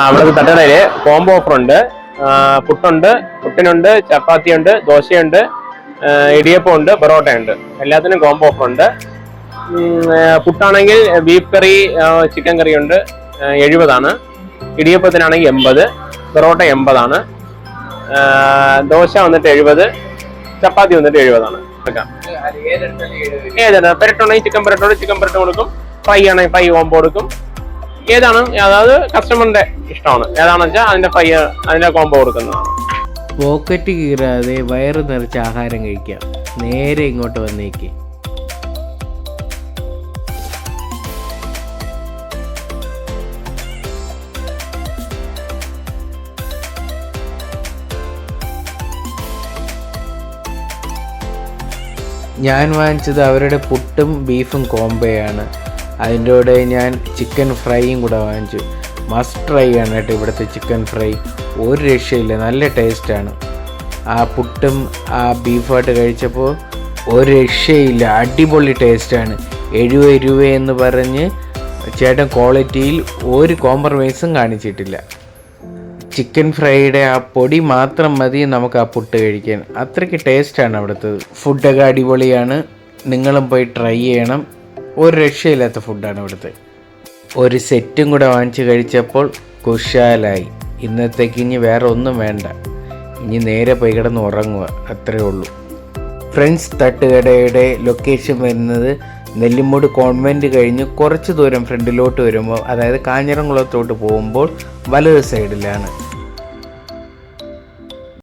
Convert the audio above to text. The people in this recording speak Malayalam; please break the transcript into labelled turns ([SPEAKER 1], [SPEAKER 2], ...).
[SPEAKER 1] അവിടുത്തെ തട്ടുകടയില് കോംബോ ഓഫർ ഉണ്ട്. പുട്ടുണ്ട്, പുട്ടിനുണ്ട്, ചപ്പാത്തിയുണ്ട്, ദോശയുണ്ട്, ഇടിയപ്പം ഉണ്ട്, പൊറോട്ട ഉണ്ട്. എല്ലാത്തിനും കോംബോ ഓഫർ ഉണ്ട്. പുട്ടാണെങ്കിൽ ബീഫ് കറി, ചിക്കൻ കറി ഉണ്ട്, 70 ഇടിയപ്പത്തിനാണെങ്കിൽ 80, പൊറോട്ട 80, ദോശ വന്നിട്ട് 70, ചപ്പാത്തി വന്നിട്ട് 70. ഏതാണ് പെരട്ടുണ്ടെങ്കിൽ ചിക്കൻ പെരട്ട് കൊടുക്കും, ഫ്രൈ ആണെങ്കിൽ ഫ്രൈ കോംബോ കൊടുക്കും. ഏതാണ്, അതായത് കസ്റ്റമറിന്റെ ഇഷ്ടമാണ്. ഏതാണെന്ന് വെച്ചാൽ അതിന്റെ കോംബോ കൊടുക്കുന്നതാണ്.
[SPEAKER 2] പോക്കറ്റ് കീറാതെ വയറ് നിറച്ച് ആഹാരം കഴിക്കാം. നേരെ ഇങ്ങോട്ട് വന്നേക്ക്. ഞാൻ വാങ്ങിച്ചത് അവരുടെ പുട്ടും ബീഫും കോംബോയാണ്. അതിൻ്റെ കൂടെ ഞാൻ ചിക്കൻ ഫ്രൈയും കൂടെ വാങ്ങിച്ചു. മസ്റ്റ് ട്രൈ ആണ് കേട്ടോ ഇവിടുത്തെ ചിക്കൻ ഫ്രൈ. ഒരു രക്ഷയില്ല, നല്ല ടേസ്റ്റാണ്. ആ പുട്ടും ആ ബീഫായിട്ട് കഴിച്ചപ്പോൾ ഒരു രക്ഷയില്ല, അടിപൊളി ടേസ്റ്റാണ്. 70 രൂപ എന്ന് പറഞ്ഞ് ചേട്ടൻ ക്വാളിറ്റിയിൽ ഒരു കോംപ്രമൈസും കാണിച്ചിട്ടില്ല. ചിക്കൻ ഫ്രൈയുടെ ആ പൊടി മാത്രം മതി നമുക്ക് ആ പുട്ട് കഴിക്കാൻ. അത്രയ്ക്ക് ടേസ്റ്റാണ് അവിടുത്തെ ഫുഡൊക്കെ, അടിപൊളിയാണ്. നിങ്ങളും പോയി ട്രൈ ചെയ്യണം. ഒരു രക്ഷയില്ലാത്ത ഫുഡാണ് ഇവിടുത്തെ. ഒരു സെറ്റും കൂടെ വാങ്ങിച്ച് കഴിച്ചപ്പോൾ കുശാലായി. ഇന്നത്തേക്ക് ഇനി വേറെ ഒന്നും വേണ്ട, ഇനി നേരെ പോയി കിടന്ന് ഉറങ്ങുക, അത്രേ ഉള്ളൂ. ഫ്രണ്ട്സ് തട്ടുകടയുടെ ലൊക്കേഷൻ വരുന്നത് നെല്ലിമൂട് കോൺവെൻറ്റ് കഴിഞ്ഞ് കുറച്ച് ദൂരം ഫ്രണ്ടിലോട്ട് വരുമ്പോൾ, അതായത് കാഞ്ഞിരംകുളത്തോട്ട് പോകുമ്പോൾ വലത് സൈഡിലാണ്.